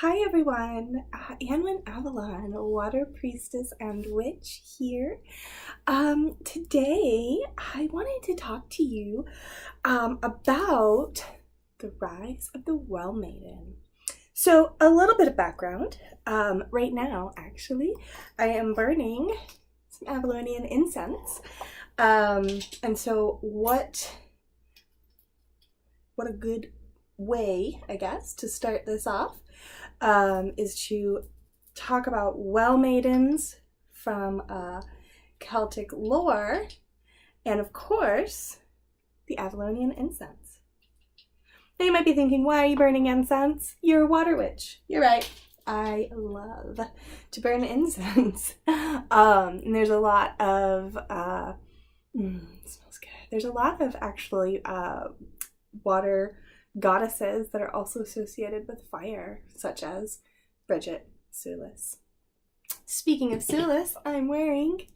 Hi everyone, Anwin Avalon, Water Priestess and Witch here. Today I wanted to talk to you about the rise of the Well Maiden. So a little bit of background. Right now, actually, I am burning some Avalonian incense. And so what a good way, I guess, to start this off is to talk about well maidens from Celtic lore, and of course, the Avalonian incense. Now you might be thinking, why are you burning incense? You're a water witch. You're right. I love to burn incense. And there's a lot of, it smells good. There's a lot of actually water goddesses that are also associated with fire, such as Bridget Sulis. Speaking of Sulis, I'm wearing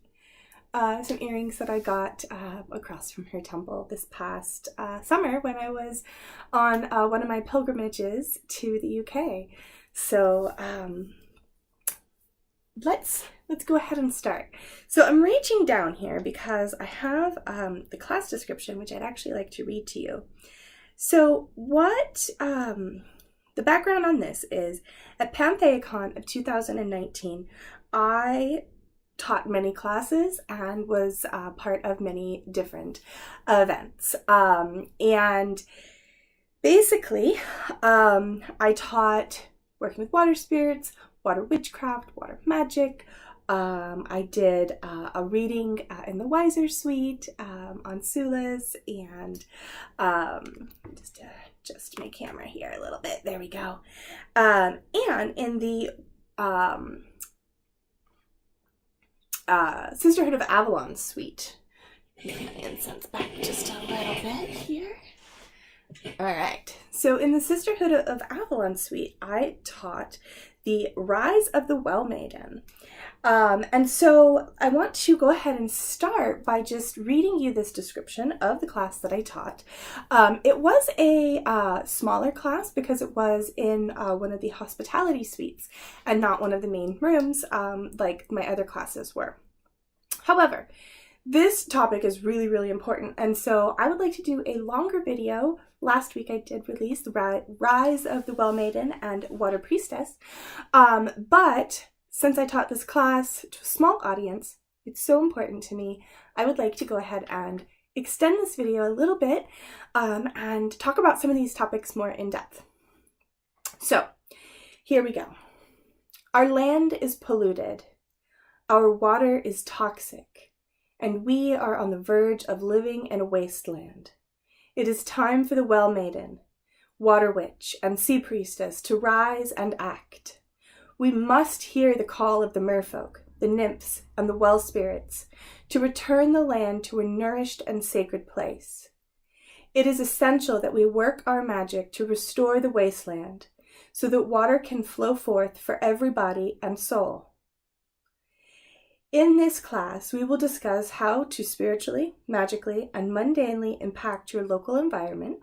some earrings that I got across from her temple this past summer when I was on one of my pilgrimages to the UK. So let's go ahead and start. So I'm reaching down here because I have the class description, which I'd actually like to read to you. So what the background on this is, at PantheaCon of 2019, I taught many classes and was part of many different events. And basically, I taught working with water spirits, water witchcraft, water magic. I did a reading in the Wiser Suite on Sulis, and just adjust my camera here a little bit. There we go. And in the Sisterhood of Avalon Suite. Get my incense back just a little bit here. All right. So in the Sisterhood of Avalon Suite, I taught the Rise of the Well Maiden. And so I want to go ahead and start by just reading you this description of the class that I taught. It was a smaller class because it was in one of the hospitality suites and not one of the main rooms like my other classes were. However, this topic is really, really important, and so I would like to do a longer video. Last week I did release the Rise of the Well Maiden and Water Priestess, but since I taught this class to a small audience, it's so important to me, I would like to go ahead and extend this video a little bit and talk about some of these topics more in depth. So, here we go. Our land is polluted. Our water is toxic. And we are on the verge of living in a wasteland. It is time for the Well Maiden, Water Witch, and Sea Priestess to rise and act. We must hear the call of the merfolk, the nymphs, and the well spirits to return the land to a nourished and sacred place. It is essential that we work our magic to restore the wasteland so that water can flow forth for every body and soul. In this class, we will discuss how to spiritually, magically, and mundanely impact your local environment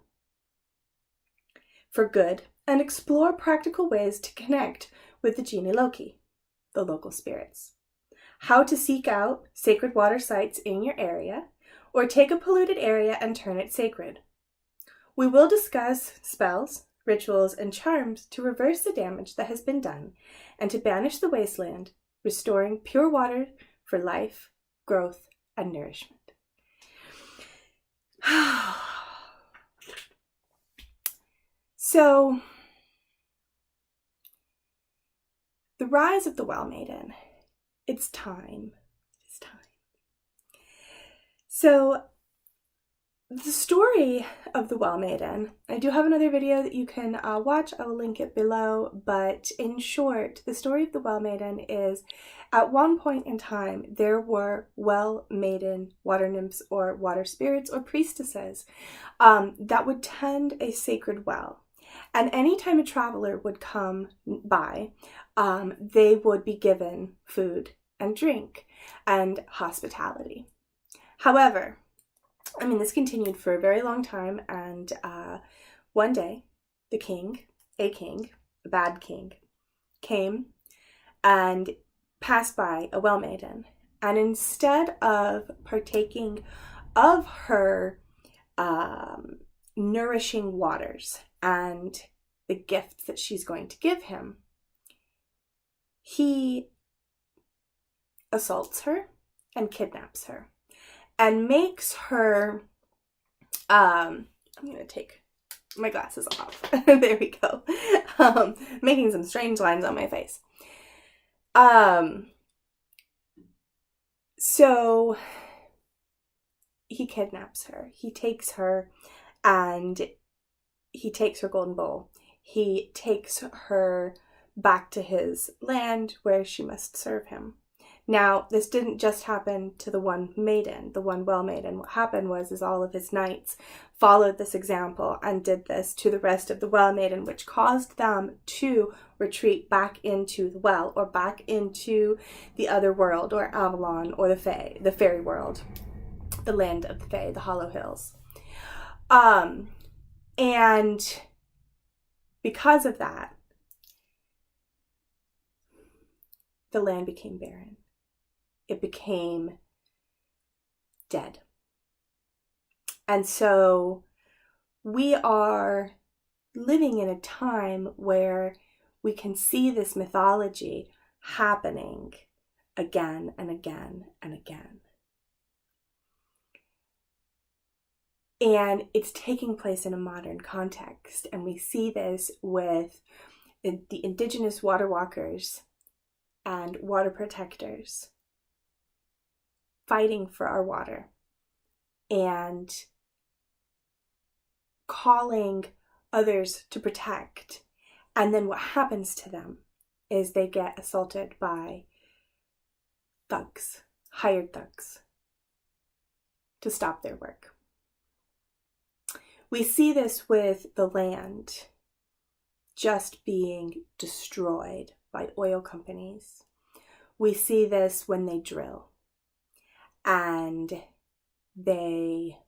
for good and explore practical ways to connect with the Genie Loki, the local spirits. How to seek out sacred water sites in your area, or take a polluted area and turn it sacred. We will discuss spells, rituals, and charms to reverse the damage that has been done and to banish the wasteland, restoring pure water for life, growth, and nourishment. So, the rise of the Well Maiden. It's time. It's time. So, the story of the Well Maiden, I do have another video that you can watch. I will link it below. But in short, the story of the Well Maiden is, at one point in time, there were well maiden water nymphs or water spirits or priestesses that would tend a sacred well. And anytime a traveler would come by, they would be given food and drink and hospitality. However, this continued for a very long time, and one day, a bad king, came and passed by a well maiden, and instead of partaking of her nourishing waters and the gift that she's going to give him, he assaults her and kidnaps her and makes her, I'm going to take my glasses off. There we go. Making some strange lines on my face. So he kidnaps her. He takes her and he takes her golden bowl. He takes her back to his land where she must serve him. Now, this didn't just happen to the one maiden, the one well maiden. What happened was all of his knights followed this example and did this to the rest of the well maiden, which caused them to retreat back into the well, or back into the other world, or Avalon, or the Fae, the fairy world, the land of the Fae, the Hollow Hills. And because of that, the land became barren. It became dead. And so we are living in a time where we can see this mythology happening again and again and again. And it's taking place in a modern context. And we see this with the indigenous water walkers and water protectors fighting for our water and calling others to protect. And then what happens to them is they get assaulted by thugs, hired thugs, to stop their work. We see this with the land just being destroyed by oil companies. We see this when they drill and they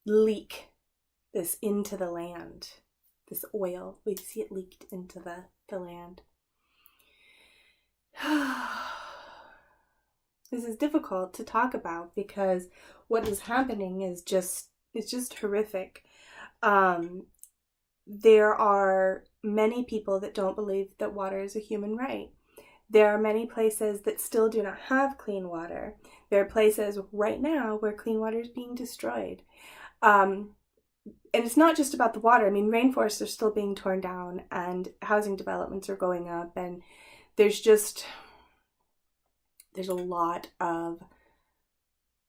leak this into the land, this oil. We see it leaked into the land. This is difficult to talk about because what is happening is just horrific. There are many people that don't believe that water is a human right. There are many places that still do not have clean water. There are places right now where clean water is being destroyed. And it's not just about the water. I mean, rainforests are still being torn down and housing developments are going up, and there's a lot of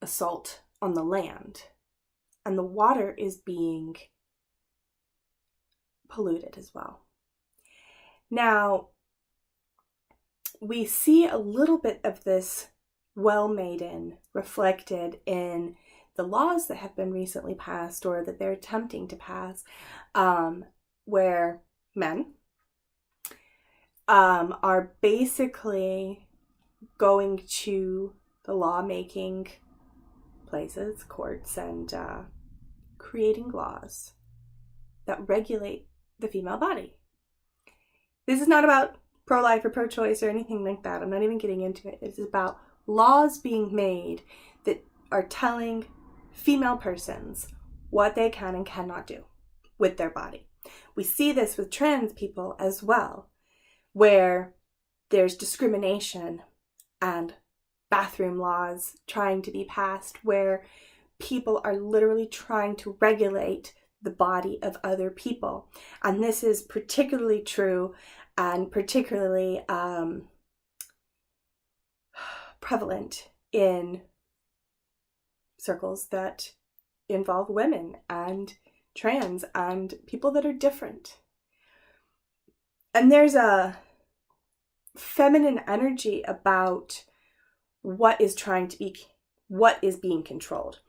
assault on the land, and the water is being polluted as well. Now, we see a little bit of this well maiden reflected in the laws that have been recently passed, or that they're attempting to pass, where men are basically going to the lawmaking places, courts, and creating laws that regulate the female body. This is not about pro-life or pro-choice or anything like that. I'm not even getting into it. It's about laws being made that are telling female persons what they can and cannot do with their body. We see this with trans people as well, where there's discrimination and bathroom laws trying to be passed, where people are literally trying to regulate the body of other people. And this is particularly true and particularly prevalent in circles that involve women and trans and people that are different. And there's a feminine energy about what is being controlled.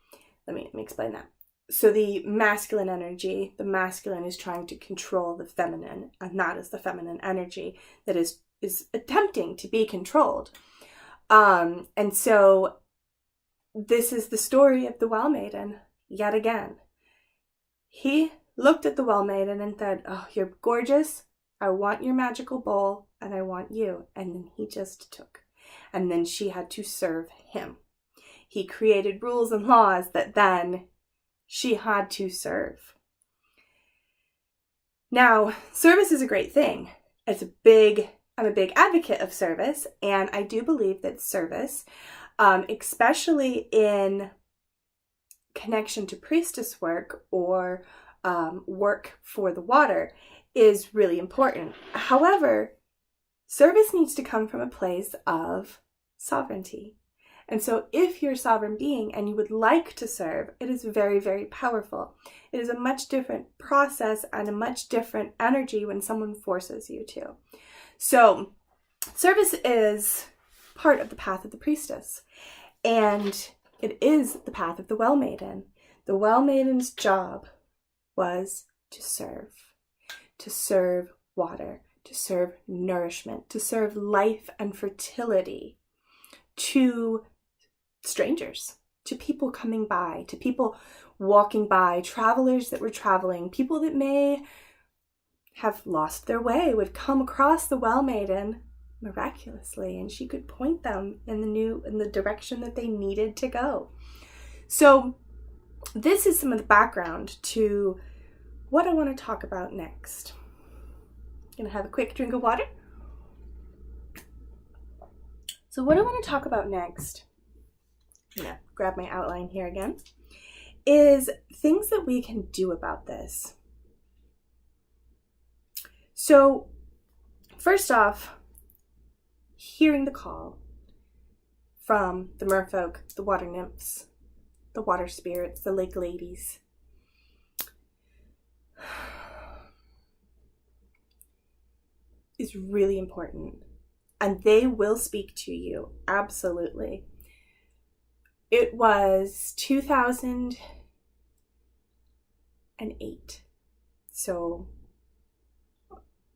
Let me explain that. So the masculine energy, the masculine is trying to control the feminine, and that is the feminine energy that is attempting to be controlled. And so this is the story of the well maiden yet again. He looked at the well maiden and said, "Oh, you're gorgeous, I want your magical bowl and I want you. And then he just took. And then she had to serve him. He created rules and laws that then she had to serve. Now, service is a great thing. I'm a big advocate of service, and I do believe that service, especially in connection to priestess work or work for the water, is really important. However, service needs to come from a place of sovereignty. And so if you're a sovereign being and you would like to serve, it is very, very powerful. It is a much different process and a much different energy when someone forces you to. So service is part of the path of the priestess, and it is the path of the well maiden. The well maiden's job was to serve water, to serve nourishment, to serve life and fertility to strangers, to people coming by, to people walking by, travelers that were traveling, people that may have lost their way would come across the well maiden miraculously, and she could point them in the direction that they needed to go. So this is some of the background to what I want to talk about next. I'm gonna have a quick drink of water. So what I want to talk about next, I'm gonna grab my outline here again, is things that we can do about this. So first off, hearing the call from the merfolk, the water nymphs, the water spirits, the lake ladies. Is really important. And they will speak to you, absolutely. It was 2008, so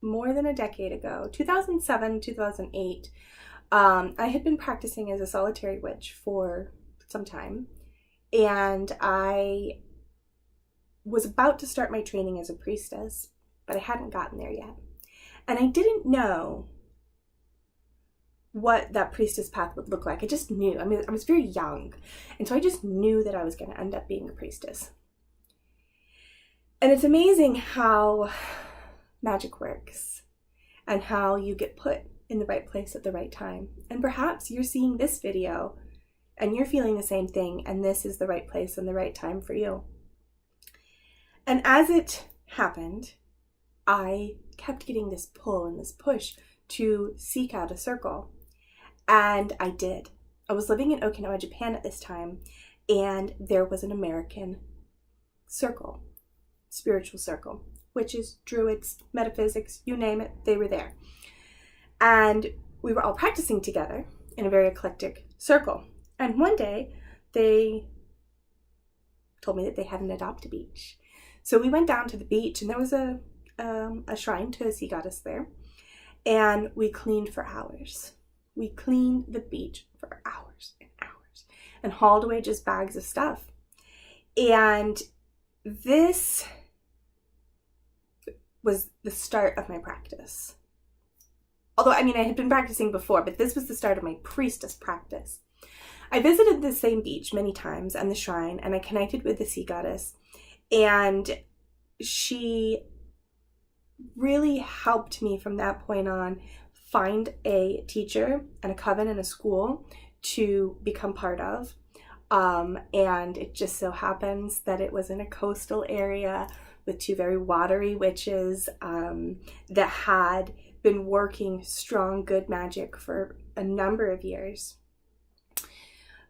more than a decade ago, 2007, 2008. I had been practicing as a solitary witch for some time, and I was about to start my training as a priestess, but I hadn't gotten there yet. And I didn't know what that priestess path would look like. I just knew. I mean, I was very young, and so I just knew that I was going to end up being a priestess. And it's amazing how magic works and how you get put in the right place at the right time. And perhaps you're seeing this video and you're feeling the same thing, and this is the right place and the right time for you. And as it happened, I kept getting this pull and this push to seek out a circle. And I did. I was living in Okinawa, Japan at this time, and there was an American circle, spiritual circle, witches, druids, metaphysics, you name it, they were there. And we were all practicing together in a very eclectic circle. And one day they told me that they had an adopt-a-beach. So we went down to the beach, and there was a shrine to a sea goddess there, and we cleaned for hours. We cleaned the beach for hours and hours and hauled away just bags of stuff. And this was the start of my practice. Although, I mean, I had been practicing before, but this was the start of my priestess practice. I visited the same beach many times and the shrine, and I connected with the sea goddess, and she really helped me from that point on find a teacher and a coven and a school to become part of. And it just so happens that it was in a coastal area with two very watery witches that had been working strong, good magic for a number of years.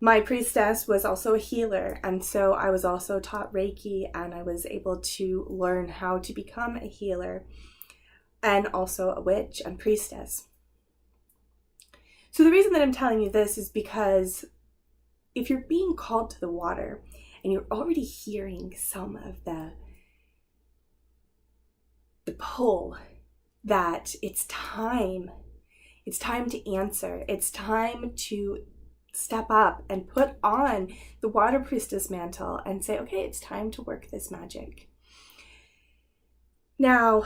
My priestess was also a healer, and so I was also taught Reiki, and I was able to learn how to become a healer and also a witch and priestess. So the reason that I'm telling you this is because if you're being called to the water and you're already hearing some of the pull that it's time to answer, it's time to step up and put on the water priestess mantle and say, okay, it's time to work this magic. Now,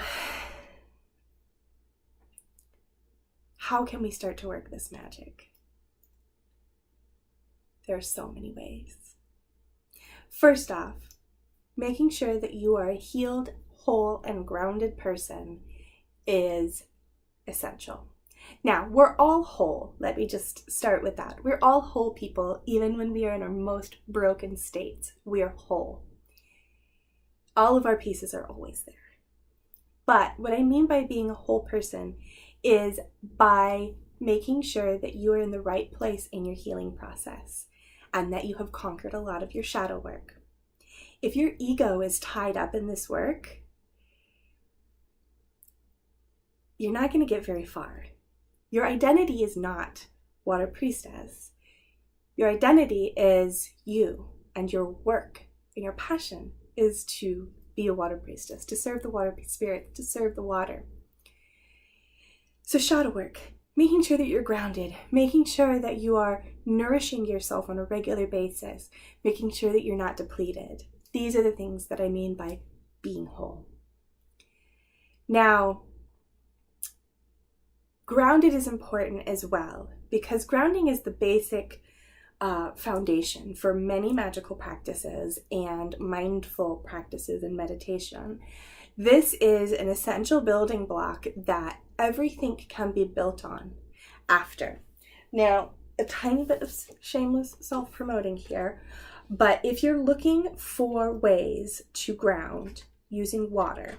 how can we start to work this magic? There are so many ways. First off, making sure that you are a healed, whole, and grounded person is essential. Now, we're all whole. Let me just start with that. We're all whole people, even when we are in our most broken states. We are whole. All of our pieces are always there. But what I mean by being a whole person is by making sure that you are in the right place in your healing process and that you have conquered a lot of your shadow work. If your ego is tied up in this work, you're not going to get very far. Your identity is not Water Priestess. Your identity is you, and your work and your passion is to be a Water Priestess, to serve the water spirit, to serve the water. So shadow work, making sure that you're grounded, making sure that you are nourishing yourself on a regular basis, making sure that you're not depleted. These are the things that I mean by being whole. Now, grounded is important as well, because grounding is the basic foundation for many magical practices and mindful practices and meditation. This is an essential building block that everything can be built on after. Now, a tiny bit of shameless self-promoting here, but if you're looking for ways to ground using water,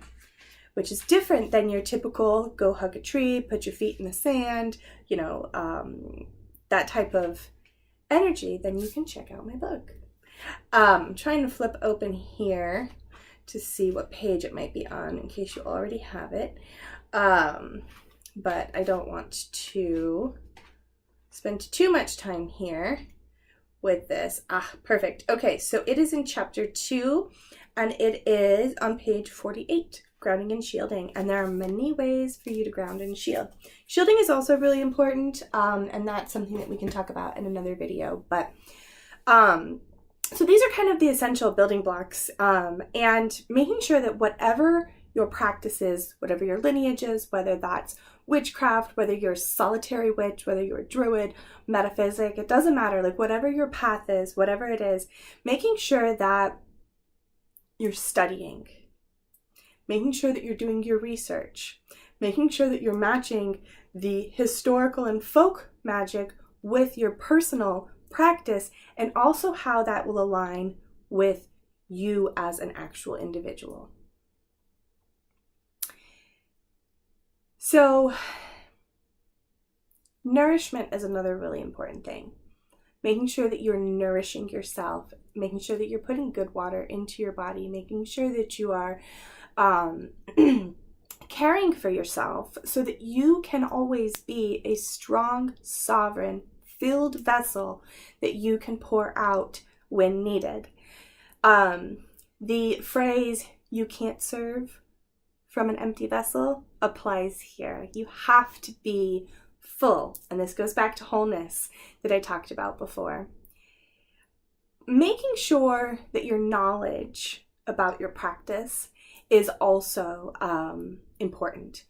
which is different than your typical go hug a tree, put your feet in the sand, that type of energy, then you can check out my book. I'm trying to flip open here to see what page it might be on in case you already have it. But I don't want to spend too much time here with this. Perfect. Okay, so it is in chapter 2 and it is on page 48. Grounding and shielding, and there are many ways for you to ground and shield. Shielding is also really important, and that's something that we can talk about in another video. But so these are kind of the essential building blocks, and making sure that whatever your practice is, whatever your lineage is, whether that's witchcraft, whether you're a solitary witch, whether you're a druid, metaphysic, it doesn't matter. Like whatever your path is, whatever it is, making sure that you're studying. Making sure that you're doing your research, making sure that you're matching the historical and folk magic with your personal practice, and also how that will align with you as an actual individual. So, nourishment is another really important thing. Making sure that you're nourishing yourself, making sure that you're putting good water into your body, making sure that you are caring for yourself so that you can always be a strong, sovereign, filled vessel that you can pour out when needed. The phrase, "you can't serve from an empty vessel," applies here. You have to be full, and this goes back to wholeness that I talked about before. Making sure that your knowledge about your practice is also important.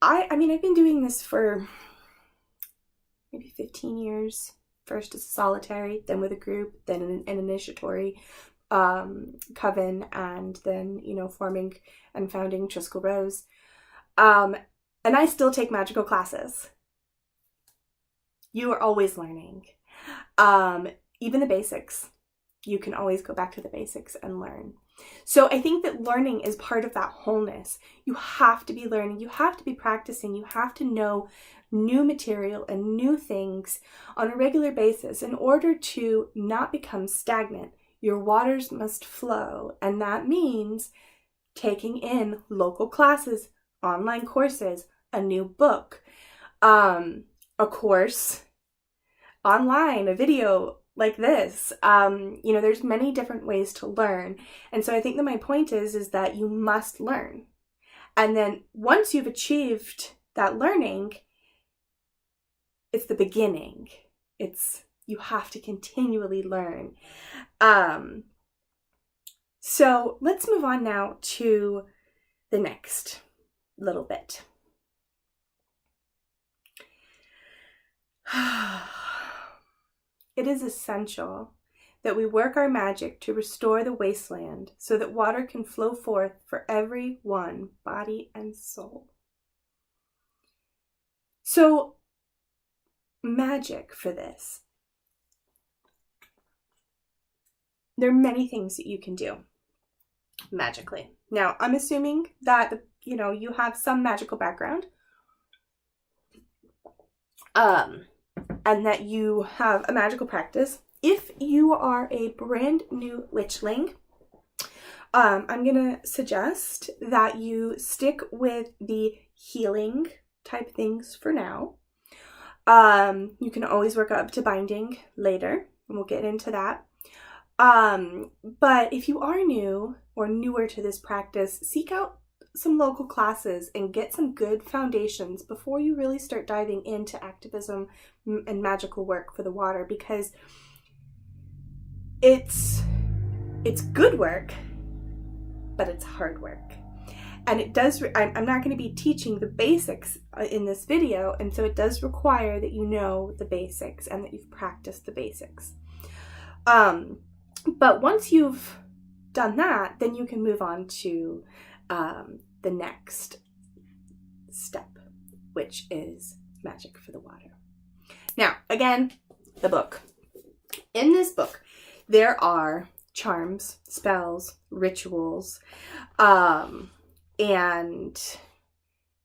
I mean, I've been doing this for maybe 15 years. First as a solitary, then with a group, then an initiatory coven, and then, forming and founding Triskel Rose. And I still take magical classes. You are always learning. Even the basics. You can always go back to the basics and learn. So I think that learning is part of that wholeness. You have to be learning. You have to be practicing. You have to know new material and new things on a regular basis in order to not become stagnant. Your waters must flow, and that means taking in local classes, online courses, a new book, a course online, a video like this. There's many different ways to learn. And so I think that my point is that you must learn. And then once you've achieved that learning, it's the beginning. You have to continually learn. So let's move on now to the next little bit. It is essential that we work our magic to restore the wasteland so that water can flow forth for every one, body and soul. So, magic for this. There are many things that you can do magically. Now, I'm assuming that, you have some magical background. And that you have a magical practice. If you are a brand new witchling, I'm gonna suggest that you stick with the healing type things for now. You can always work up to binding later, and we'll get into that. But if you are new or newer to this practice, seek out some local classes and get some good foundations before you really start diving into activism and magical work for the water, because it's good work, but it's hard work. And it does, I'm not going to be teaching the basics in this video, and so it does require that you know the basics and that you've practiced the basics. But once you've done that, then you can move on to the next step, which is magic for the water. Now, again, the book. In this book, there are charms, spells, rituals, and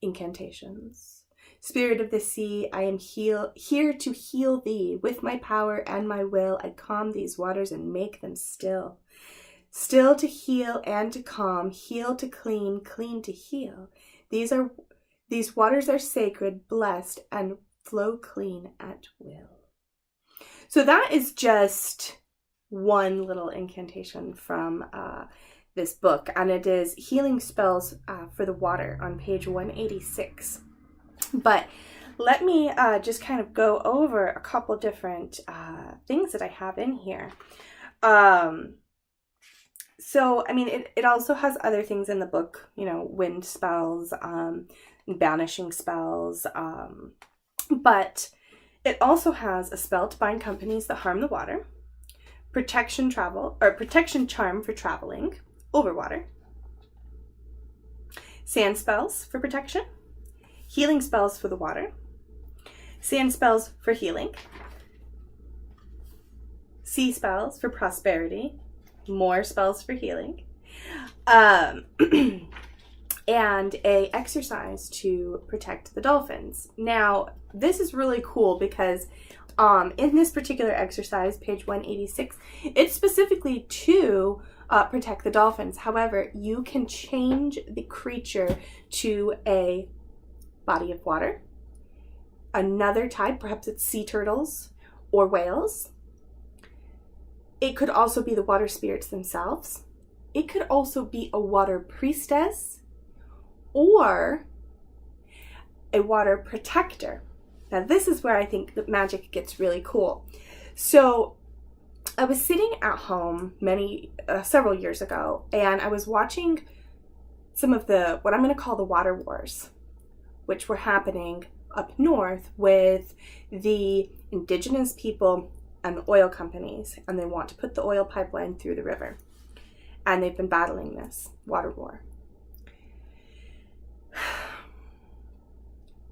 incantations. Spirit of the sea, I am here to heal thee. With my power and my will, I calm these waters and make them still. Still to heal and to calm, heal to clean, clean to heal. These waters are sacred, blessed, and flow clean at will. So that is just one little incantation from this book, and it is healing spells for the water on page 186. But let me just kind of go over a couple different things that I have in here. So, I mean, it also has other things in the book, wind spells, banishing spells, but it also has a spell to bind companies that harm the water, protection charm for traveling over water, sand spells for protection, healing spells for the water, sand spells for healing, sea spells for prosperity, more spells for healing, and a exercise to protect the dolphins. Now, this is really cool because in this particular exercise, page 186, it's specifically to protect the dolphins. However, you can change the creature to a body of water, another type, perhaps it's sea turtles or whales. It could also be the water spirits themselves. It could also be a water priestess or a water protector. Now, this is where I think that magic gets really cool. So I was sitting at home several years ago, and I was watching some of what I'm going to call the water wars, which were happening up north with the indigenous people and the oil companies, and they want to put the oil pipeline through the river. And they've been battling this water war.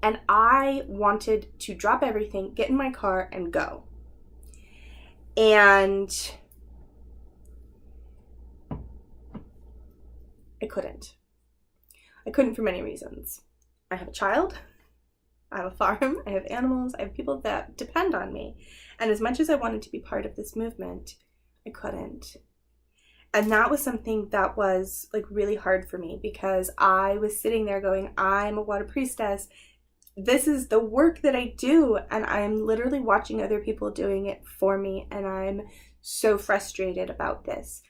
And I wanted to drop everything, get in my car, and go. And I couldn't. I couldn't for many reasons. I have a child, I have a farm, I have animals, I have people that depend on me. And as much as I wanted to be part of this movement, I couldn't. And that was something that was really hard for me, because I was sitting there going, I'm a water priestess. This is the work that I do, and I'm literally watching other people doing it for me, and I'm so frustrated about this.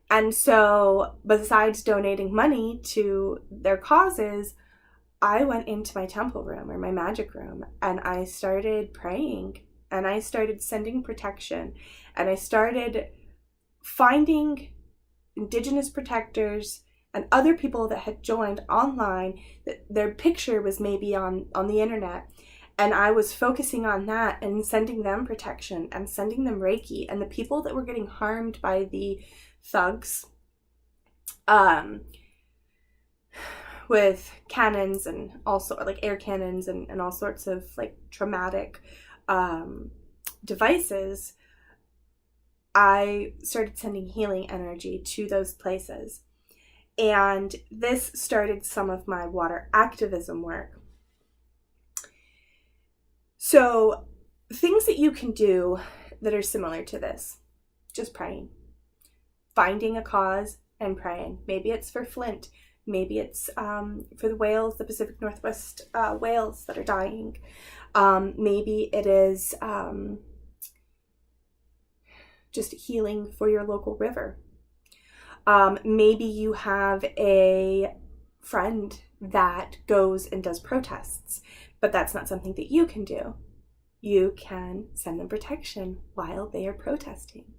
And so, besides donating money to their causes, I went into my temple room or my magic room, and I started praying, and I started sending protection, and I started finding indigenous protectors and other people that had joined online, that their picture was maybe on the internet, And I was focusing on that and sending them protection and sending them Reiki. And the people that were getting harmed by the thugs, with cannons and also like air cannons and all sorts of like traumatic devices, I started sending healing energy to those places. And this started some of my water activism work. So things that you can do that are similar to this, just praying, finding a cause and praying. Maybe it's for Flint. Maybe it's for the whales, the Pacific Northwest whales that are dying. Maybe it is just healing for your local river. Maybe you have a friend that goes and does protests, but that's not something that you can do. You can send them protection while they are protesting.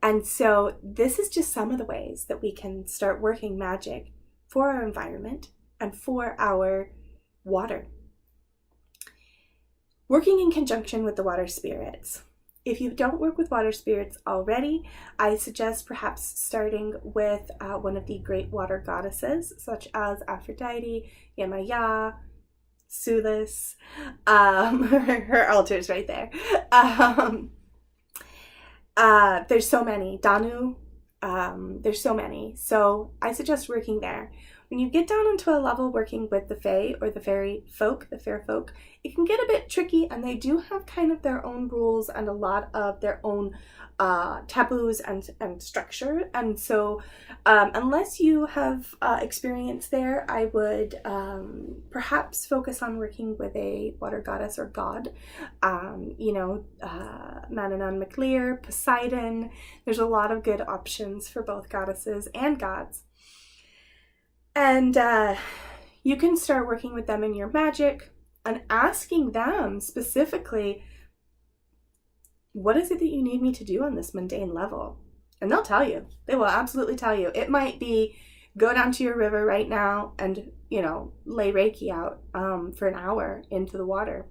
And so this is just some of the ways that we can start working magic for our environment and for our water. Working in conjunction with the water spirits. If you don't work with water spirits already, I suggest perhaps starting with one of the great water goddesses, such as Aphrodite, Yemaya, Sulis, her altar's right there. There's so many. Danu, there's so many. So I suggest working there. When you get down into a level working with the fae or the fairy folk, the fair folk, it can get a bit tricky, and they do have kind of their own rules and a lot of their own taboos and structure. And so unless you have experience there, I would perhaps focus on working with a water goddess or god. Manannán MacLír, Poseidon. There's a lot of good options for both goddesses and gods. And you can start working with them in your magic and asking them specifically, what is it that you need me to do on this mundane level? And they'll tell you. They will absolutely tell you. It might be go down to your river right now and, lay Reiki out for an hour into the water.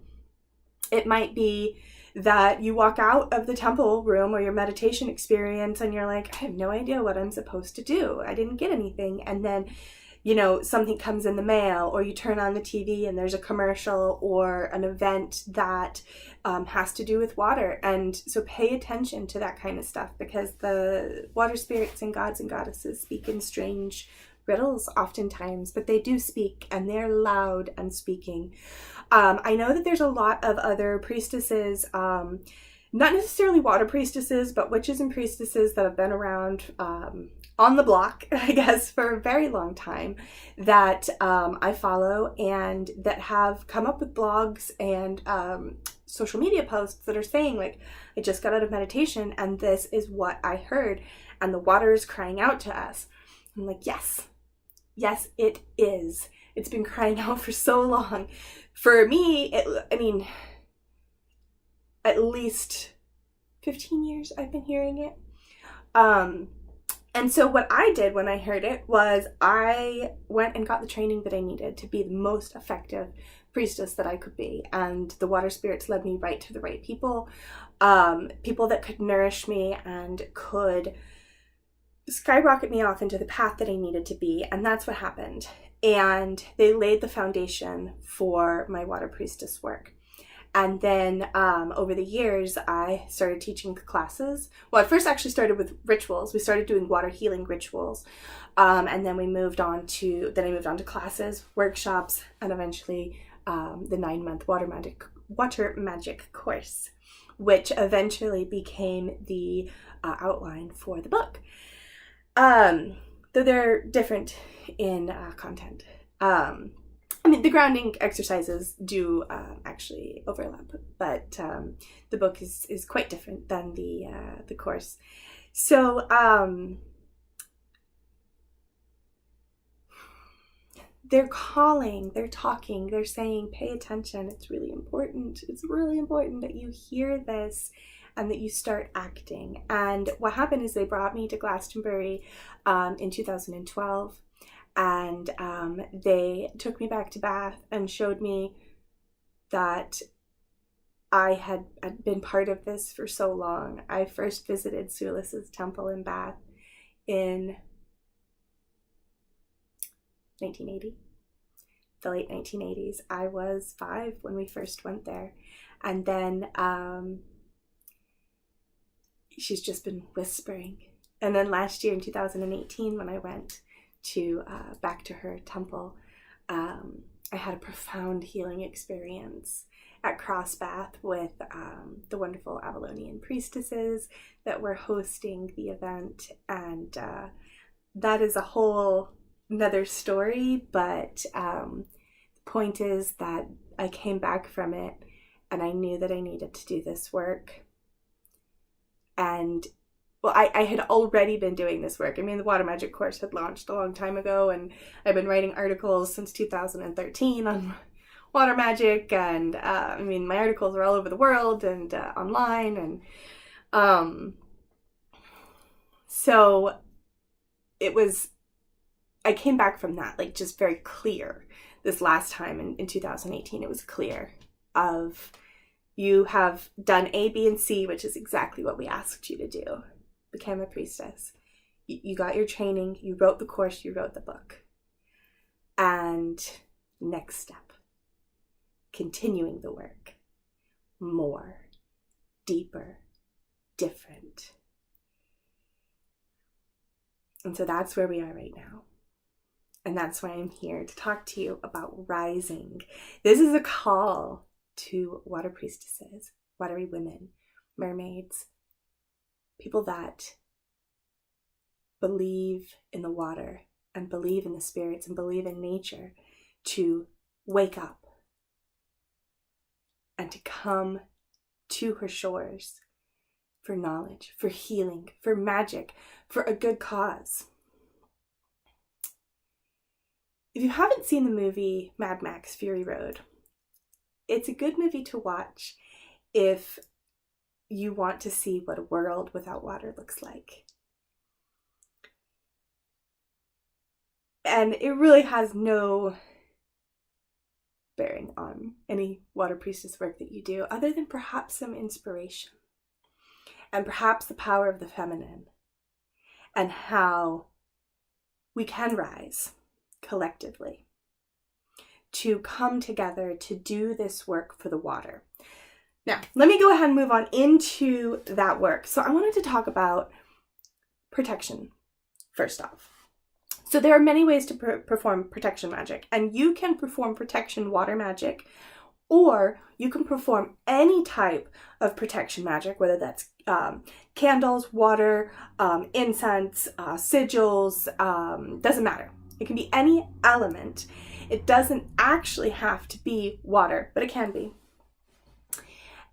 It might be that you walk out of the temple room or your meditation experience and you're like, I have no idea what I'm supposed to do. I didn't get anything. And then something comes in the mail, or you turn on the TV and there's a commercial or an event that has to do with water. And so pay attention to that kind of stuff, because the water spirits and gods and goddesses speak in strange riddles oftentimes, but they do speak, and they're loud and speaking. I know that there's a lot of other priestesses, not necessarily water priestesses, but witches and priestesses that have been around on the block, I guess, for a very long time, that I follow and that have come up with blogs and social media posts that are saying, like, I just got out of meditation and this is what I heard, and the water is crying out to us. I'm like, yes, it is. It's been crying out for so long. For me, at least 15 years I've been hearing it. And so what I did when I heard it was I went and got the training that I needed to be the most effective priestess that I could be. And the water spirits led me right to the right people, people that could nourish me and could skyrocket me off into the path that I needed to be. And that's what happened. And they laid the foundation for my water priestess work. And then over the years, I started teaching classes. Well, I first actually started with rituals. We started doing water healing rituals. And then I moved on to classes, workshops, and eventually the 9-month water magic course, which eventually became the outline for the book. Though they're different in content. The grounding exercises do actually overlap, but the book is quite different than the course. So they're calling, they're talking, they're saying, pay attention. It's really important. It's really important that you hear this and that you start acting. And what happened is they brought me to Glastonbury in 2012. And they took me back to Bath and showed me that I had been part of this for so long. I first visited Sulis's temple in Bath in 1980, the late 1980s. I was 5 when we first went there. And then she's just been whispering. And then last year in 2018, when I went to back to her temple, I had a profound healing experience at Cross Bath with the wonderful Avalonian priestesses that were hosting the event. And that is a whole another story, but the point is that I came back from it and I knew that I needed to do this work. And well, I had already been doing this work. I mean, the water magic course had launched a long time ago, and I've been writing articles since 2013 on water magic, and I mean, my articles are all over the world and online, and so it was, I came back from that, like, just very clear. This last time in 2018, it was clear of, you have done A, B, and C, which is exactly what we asked you to do. Became a priestess. You got your training, you wrote the course, you wrote the book. And next step, continuing the work. More, deeper, different. And so that's where we are right now. And that's why I'm here to talk to you about rising. This is a call to water priestesses, watery women, mermaids, people that believe in the water and believe in the spirits and believe in nature, to wake up and to come to her shores for knowledge, for healing, for magic, for a good cause. If you haven't seen the movie Mad Max Fury Road, it's a good movie to watch if you want to see what a world without water looks like. And it really has no bearing on any water priestess work that you do, other than perhaps some inspiration and perhaps the power of the feminine and how we can rise collectively to come together to do this work for the water. Now, let me go ahead and move on into that work. So I wanted to talk about protection first off. So there are many ways to perform protection magic, and you can perform protection water magic, or you can perform any type of protection magic, whether that's candles, water, incense, sigils, doesn't matter. It can be any element. It doesn't actually have to be water, but it can be.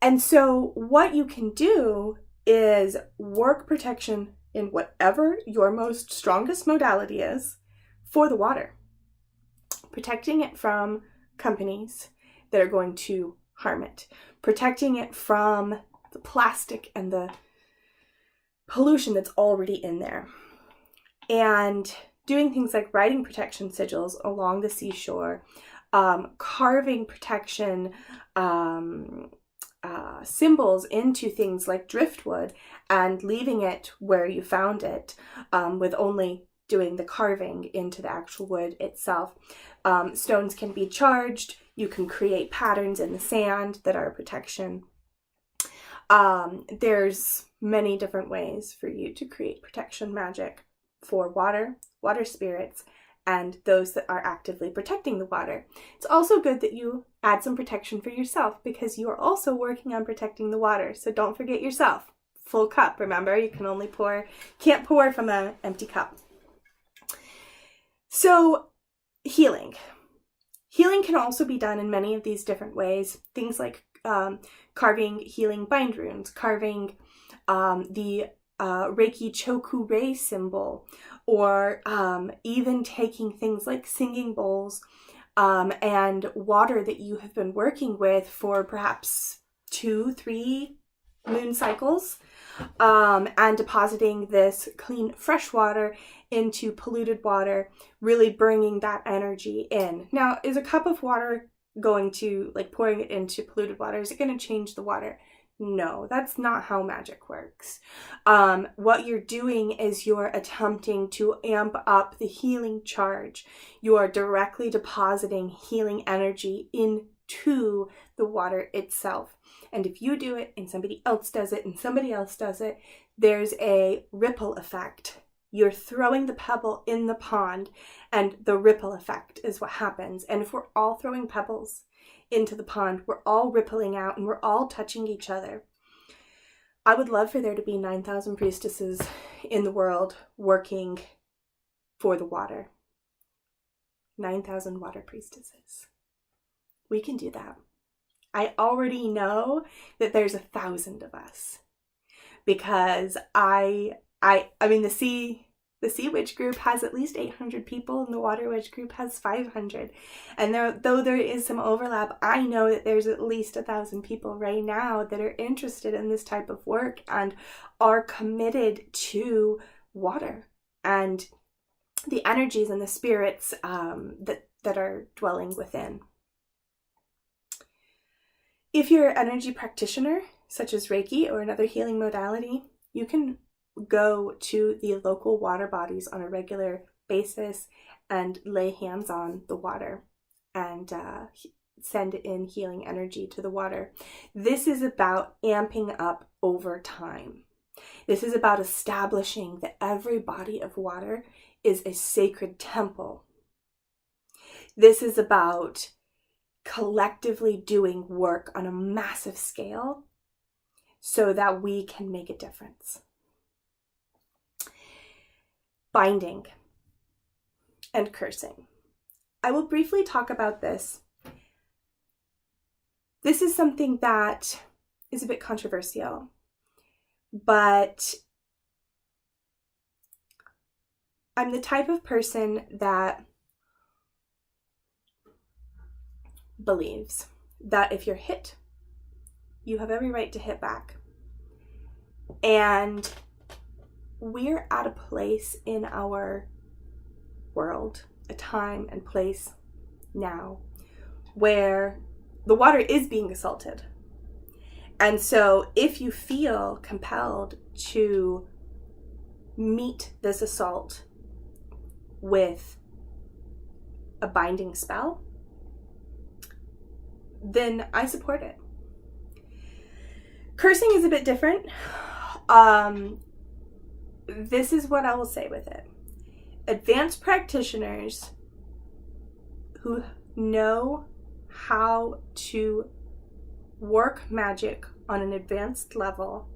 And so what you can do is work protection in whatever your most strongest modality is for the water. Protecting it from companies that are going to harm it. Protecting it from the plastic and the pollution that's already in there. And doing things like writing protection sigils along the seashore, carving protection symbols into things like driftwood and leaving it where you found it, with only doing the carving into the actual wood itself. Stones can be charged. You can create patterns in the sand that are protection. There's many different ways for you to create protection magic for water, water spirits, and those that are actively protecting the water. It's also good that you add some protection for yourself, because you are also working on protecting the water. So don't forget yourself. Full cup, remember, you can only can't pour from an empty cup. So healing. Healing can also be done in many of these different ways. Things like carving healing bind runes, carving the Reiki Choku Rei symbol, or even taking things like singing bowls and water that you have been working with for perhaps 2-3 moon cycles, and depositing this clean fresh water into polluted water, really bringing that energy in. Now, is a cup of water going to, like, pouring it into polluted water, is it going to change the water? No, that's not how magic works. What you're doing is you're attempting to amp up the healing charge. You are directly depositing healing energy into the water itself. And if you do it and somebody else does it and somebody else does it, there's a ripple effect. You're throwing the pebble in the pond, and the ripple effect is what happens. And if we're all throwing pebbles into the pond, we're all rippling out and we're all touching each other. I would love for there to be 9,000 priestesses in the world working for the water. 9,000 water priestesses. We can do that. I already know that there's 1,000 of us, because I mean, the Sea Witch group has at least 800 people, and the Water Witch group has 500. And though there is some overlap, I know that there's at least 1,000 people right now that are interested in this type of work and are committed to water and the energies and the spirits that are dwelling within. If you're an energy practitioner, such as Reiki or another healing modality, you can go to the local water bodies on a regular basis and lay hands on the water and send in healing energy to the water. This is about amping up over time. This is about establishing that every body of water is a sacred temple. This is about collectively doing work on a massive scale so that we can make a difference. Binding and cursing. I will briefly talk about this. This is something that is a bit controversial, but I'm the type of person that believes that if you're hit, you have every right to hit back. And we're at a place in our world, a time and place now, where the water is being assaulted. And so if you feel compelled to meet this assault with a binding spell, then I support it. Cursing is a bit different. This is what I will say with it. Advanced practitioners who know how to work magic on an advanced level,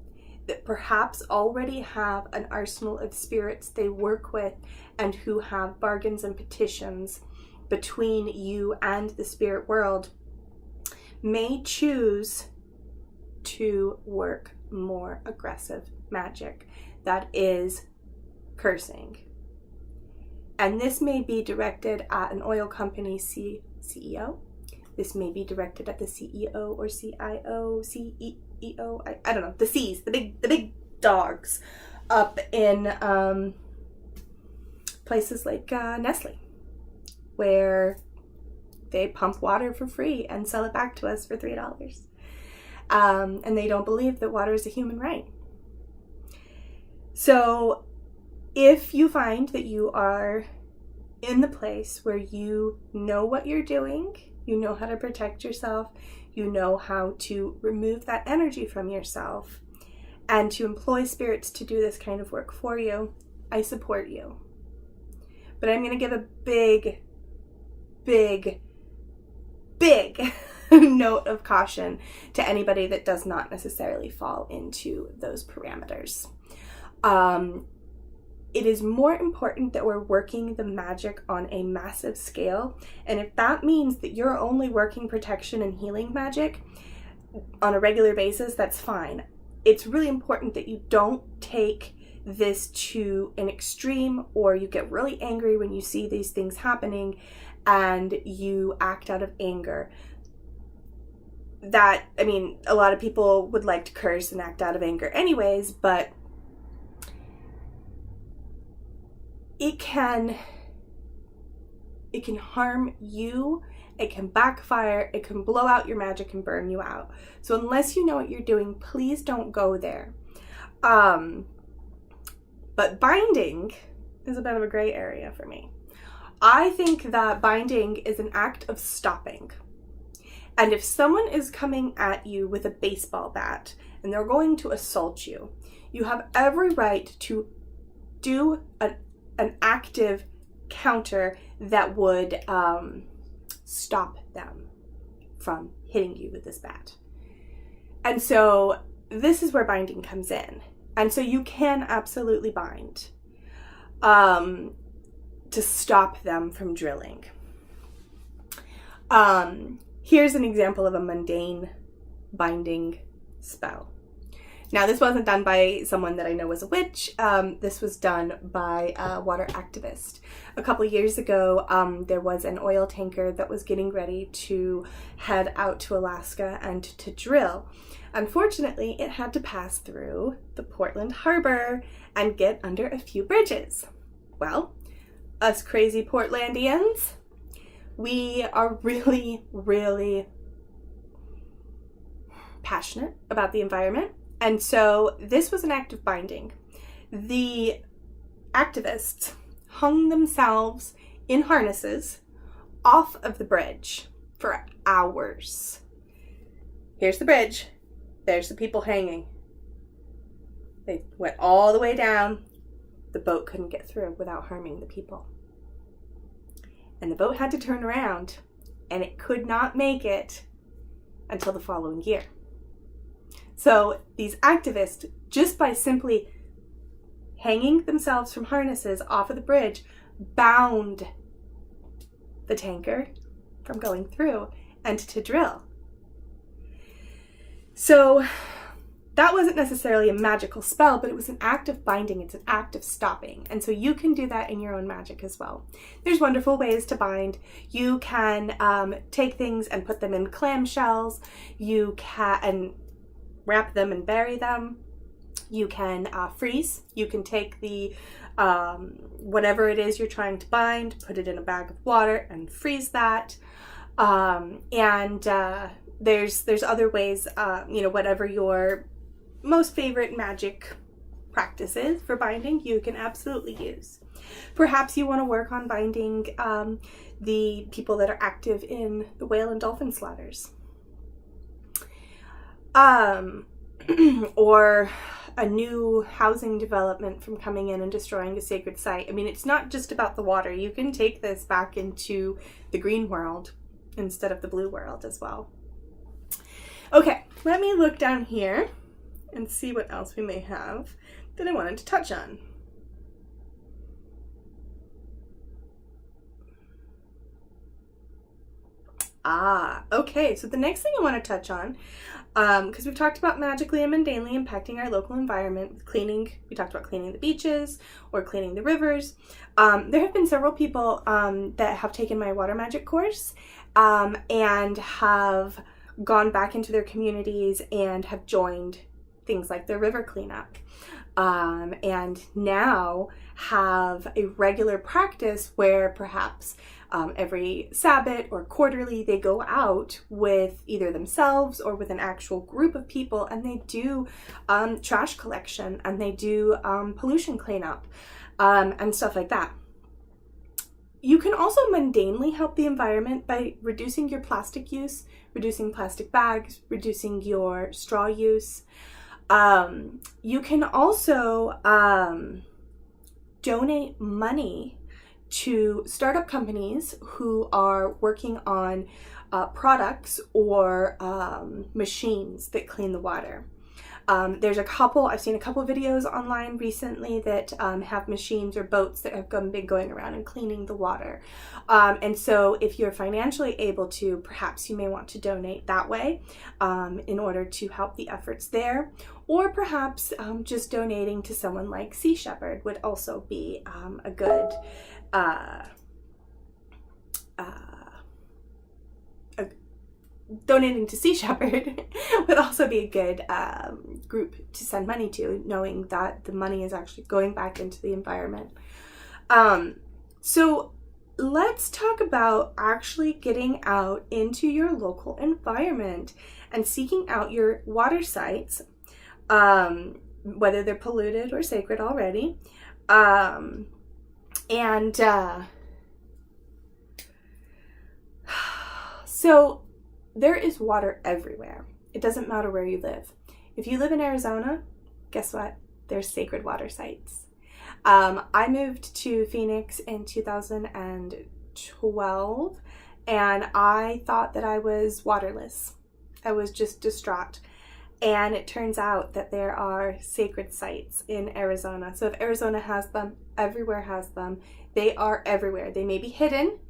that perhaps already have an arsenal of spirits they work with and who have bargains and petitions between you and the spirit world, may choose to work more aggressive magic that is cursing. And this may be directed at an oil company CEO. This may be directed at the CEO or CIO, CEO, I don't know, the C's, the big dogs up in places like Nestle, where they pump water for free and sell it back to us for $3. And they don't believe that water is a human right. So if you find that you are in the place where you know what you're doing, you know how to protect yourself, you know how to remove that energy from yourself, and to employ spirits to do this kind of work for you, I support you. But I'm going to give a big note of caution to anybody that does not necessarily fall into those parameters. It is more important that we're working the magic on a massive scale. And if that means that you're only working protection and healing magic on a regular basis, that's fine. It's really important that you don't take this to an extreme, or you get really angry when you see these things happening and you act out of anger. That, I mean, a lot of people would like to curse and act out of anger anyways, but it can It can harm you, it can backfire, it can blow out your magic and burn you out. So unless you know what you're doing, please don't go there. But binding is a bit of a gray area for me. I think that binding is an act of stopping. And if someone is coming at you with a baseball bat and they're going to assault you, you have every right to do an active counter that would stop them from hitting you with this bat. And so this is where binding comes in. And so you can absolutely bind to stop them from drilling. Here's an example of a mundane binding spell. Now, this wasn't done by someone that I know was a witch. This was done by a water activist. A couple years ago, there was an oil tanker that was getting ready to head out to Alaska and to drill. Unfortunately, it had to pass through the Portland Harbor and get under a few bridges. Well, us crazy Portlandians, we are really, really passionate about the environment. And so this was an act of binding. The activists hung themselves in harnesses off of the bridge for hours. Here's the bridge. There's the people hanging. They went all the way down. The boat couldn't get through without harming the people. And the boat had to turn around, and it could not make it until the following year. So these activists, just by simply hanging themselves from harnesses off of the bridge, bound the tanker from going through and to drill. So that wasn't necessarily a magical spell, but it was an act of binding. It's an act of stopping. And so you can do that in your own magic as well. There's wonderful ways to bind. You can take things and put them in clamshells. You can wrap them and bury them. You can freeze. You can take the whatever it is you're trying to bind, put it in a bag of water and freeze that. There's other ways, whatever your most favorite magic practices for binding, you can absolutely use. Perhaps you want to work on binding the people that are active in the whale and dolphin slaughters. Or a new housing development from coming in and destroying a sacred site. I mean, it's not just about the water. You can take this back into the green world instead of the blue world as well. Okay, let me look down here and see what else we may have that I wanted to touch on. Okay, so the next thing I want to touch on, because we've talked about magically and mundanely impacting our local environment with cleaning. We talked about cleaning the beaches or cleaning the rivers. There have been several people that have taken my water magic course and have gone back into their communities and have joined things like the river cleanup, and now have a regular practice where perhaps every Sabbath or quarterly they go out with either themselves or with an actual group of people, and they do trash collection and they do pollution cleanup and stuff like that. You can also mundanely help the environment by reducing your plastic use, reducing plastic bags, reducing your straw use. You can also donate money to startup companies who are working on products or machines that clean the water. I've seen a couple videos online recently that have machines or boats that have been going around and cleaning the water. And so if you're financially able to, perhaps you may want to donate that way in order to help the efforts there. Or perhaps just donating to someone like Sea Shepherd would also be a good donating to Sea Shepherd would also be a good group to send money to, knowing that the money is actually going back into the environment. So let's talk about actually getting out into your local environment and seeking out your water sites, whether they're polluted or sacred already. So there is water everywhere. It doesn't matter where you live. If you live in Arizona, guess what? There's sacred water sites. I moved to Phoenix in 2012, and I thought that I was waterless. I was just distraught. And it turns out that there are sacred sites in Arizona. So if Arizona has them, everywhere has them. They are everywhere. They may be hidden.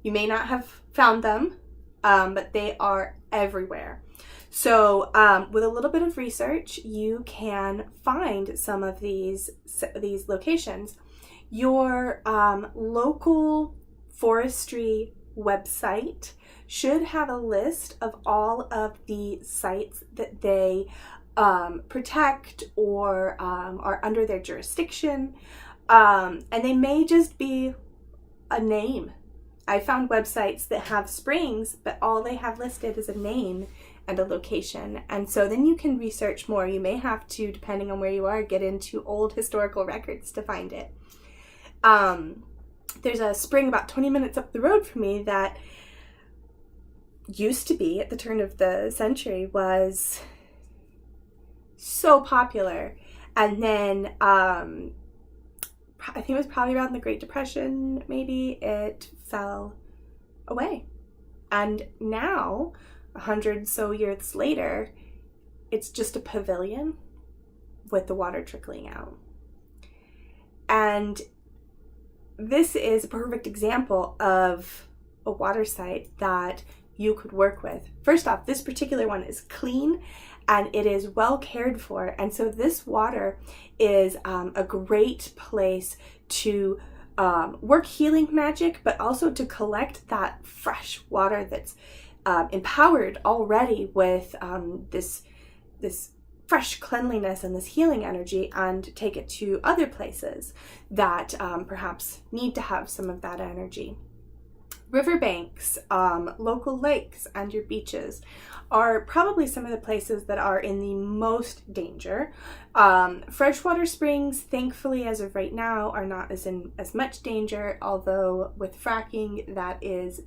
You may not have found them, but they are everywhere. So with a little bit of research, you can find some of these locations. Your local forestry website should have a list of all of the sites that they protect or are under their jurisdiction, and they may just be a name. I found websites that have springs, but all they have listed is a name and a location. And so then you can research more. You may have to, depending on where you are, get into old historical records to find it. There's a spring about 20 minutes up the road from me that used to be, at the turn of the century, was so popular. And then I think it was probably around the Great Depression, maybe, it fell away. And now, 100 so years later, it's just a pavilion with the water trickling out. And this is a perfect example of a water site that you could work with. First off, this particular one is clean and it is well cared for. And so this water is a great place to work healing magic, but also to collect that fresh water that's empowered already with this fresh cleanliness and this healing energy, and take it to other places that perhaps need to have some of that energy. Riverbanks, local lakes, and your beaches are probably some of the places that are in the most danger. Freshwater springs, thankfully, as of right now, are not in as much danger, although with fracking, that is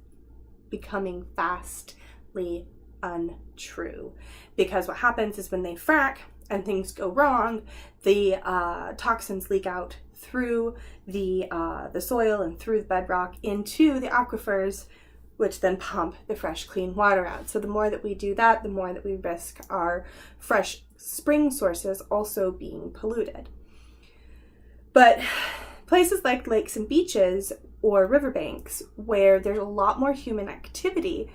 becoming fastly untrue. Because what happens is when they frack and things go wrong, the toxins leak out through the soil and through the bedrock into the aquifers, which then pump the fresh, clean water out. So the more that we do that, the more that we risk our fresh spring sources also being polluted. But places like lakes and beaches or riverbanks, where there's a lot more human activity,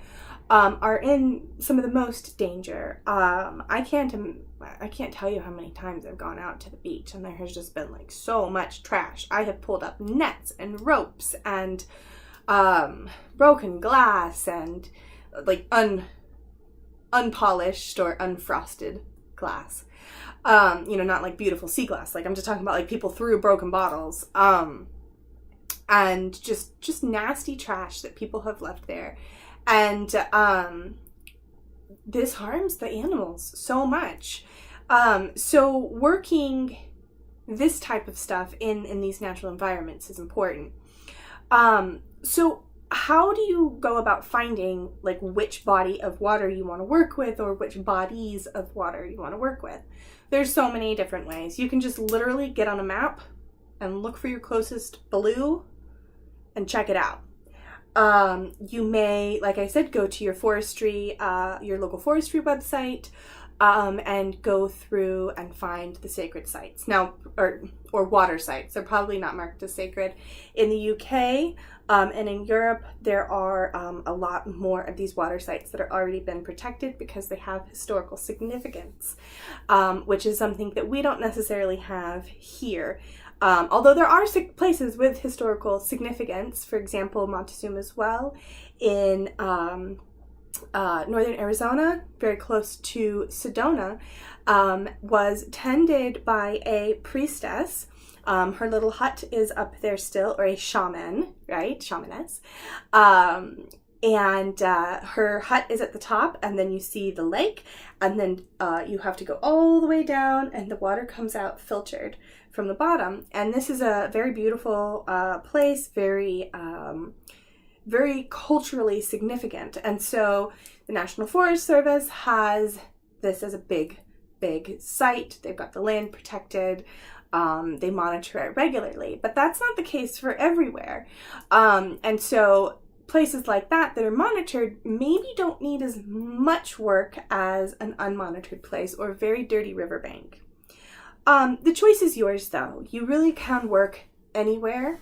are in some of the most danger. I can't tell you how many times I've gone out to the beach and there has just been like so much trash. I have pulled up nets and ropes and broken glass and like unpolished or unfrosted glass. Not like beautiful sea glass. Like I'm just talking about like people threw broken bottles. And just nasty trash that people have left there. And this harms the animals so much. So working this type of stuff in these natural environments is important. So how do you go about finding like which body of water you want to work with, or which bodies of water you want to work with? There's so many different ways. You can just literally get on a map and look for your closest blue and check it out. You may, like I said, go to your local forestry website, and go through and find the sacred sites. Now, or water sites. They're probably not marked as sacred. In the UK, and in Europe, there are a lot more of these water sites that are already been protected because they have historical significance, which is something that we don't necessarily have here. Although there are places with historical significance, for example, Montezuma's Well in northern Arizona, very close to Sedona, was tended by a priestess Her little hut is up there still, or a shaman, right? Shamaness. And her hut is at the top, and then you see the lake, and then you have to go all the way down, and the water comes out filtered from the bottom. And this is a very beautiful place, very culturally significant. And so the National Forest Service has this as a big site. They've got the land protected. They monitor it regularly, but that's not the case for everywhere. And so places like that are monitored maybe don't need as much work as an unmonitored place or a very dirty riverbank. The choice is yours, though. You really can work anywhere.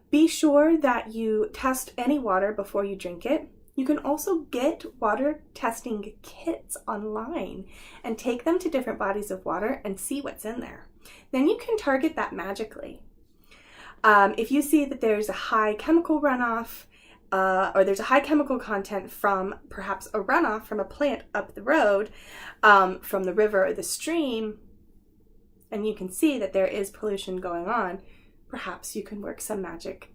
Be sure that you test any water before you drink it. You can also get water testing kits online and take them to different bodies of water and see what's in there. Then you can target that magically. If you see that there's a high chemical runoff, or there's a high chemical content from perhaps a runoff from a plant up the road, from the river or the stream, and you can see that there is pollution going on, perhaps you can work some magic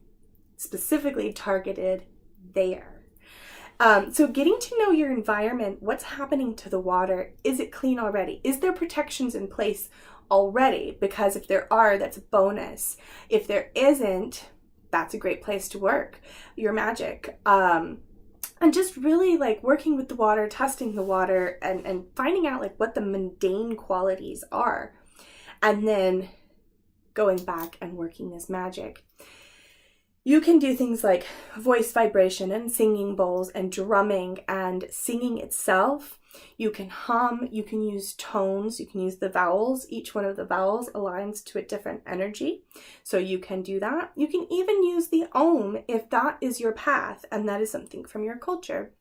specifically targeted there. So getting to know your environment, what's happening to the water, is it clean already? Is there protections in place already? Because if there are, that's a bonus. If there isn't, that's a great place to work your magic. And just really like working with the water, testing the water, and finding out like what the mundane qualities are. And then going back and working this magic. You can do things like voice vibration and singing bowls and drumming and singing itself. You can hum, you can use tones, you can use the vowels. Each one of the vowels aligns to a different energy. So you can do that. You can even use the Om if that is your path and that is something from your culture.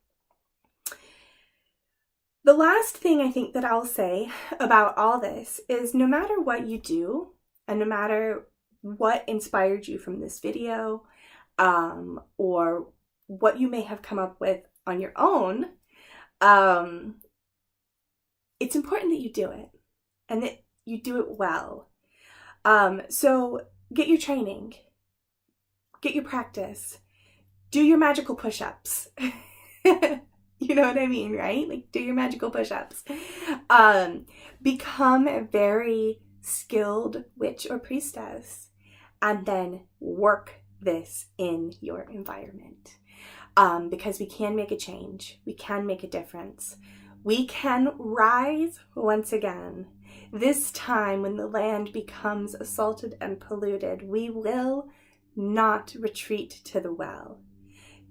The last thing I think that I'll say about all this is no matter what you do and no matter what inspired you from this video, or what you may have come up with on your own, it's important that you do it and that you do it well. So get your training, get your practice, do your magical push-ups. You know what I mean, right? Like do your magical push-ups. Become a very skilled witch or priestess and then work this in your environment, because we can make a change, we can make a difference, we can rise once again. This time when the land becomes assaulted and polluted, we will not retreat to the well.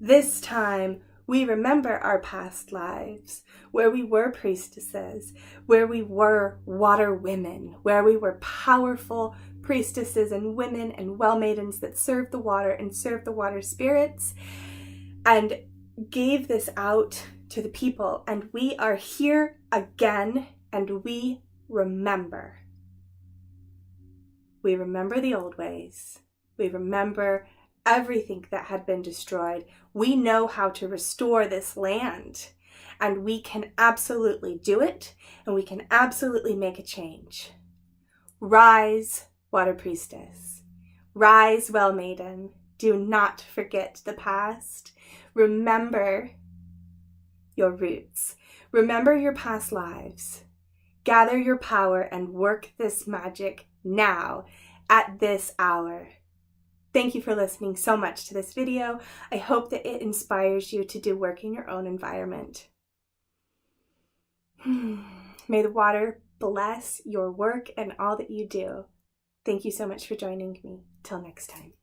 This time we remember our past lives, where we were priestesses, where we were water women, where we were powerful priestesses and women and well maidens that served the water and served the water spirits and gave this out to the people. And we are here again, and we remember. We remember the old ways. We remember everything that had been destroyed. We know how to restore this land, and we can absolutely do it, and we can absolutely make a change. Rise, Water Priestess. Rise, Well Maiden. Do not forget the past. Remember your roots. Remember your past lives. Gather your power and work this magic now, at this hour. Thank you for listening so much to this video. I hope that it inspires you to do work in your own environment. May the water bless your work and all that you do. Thank you so much for joining me. Till next time.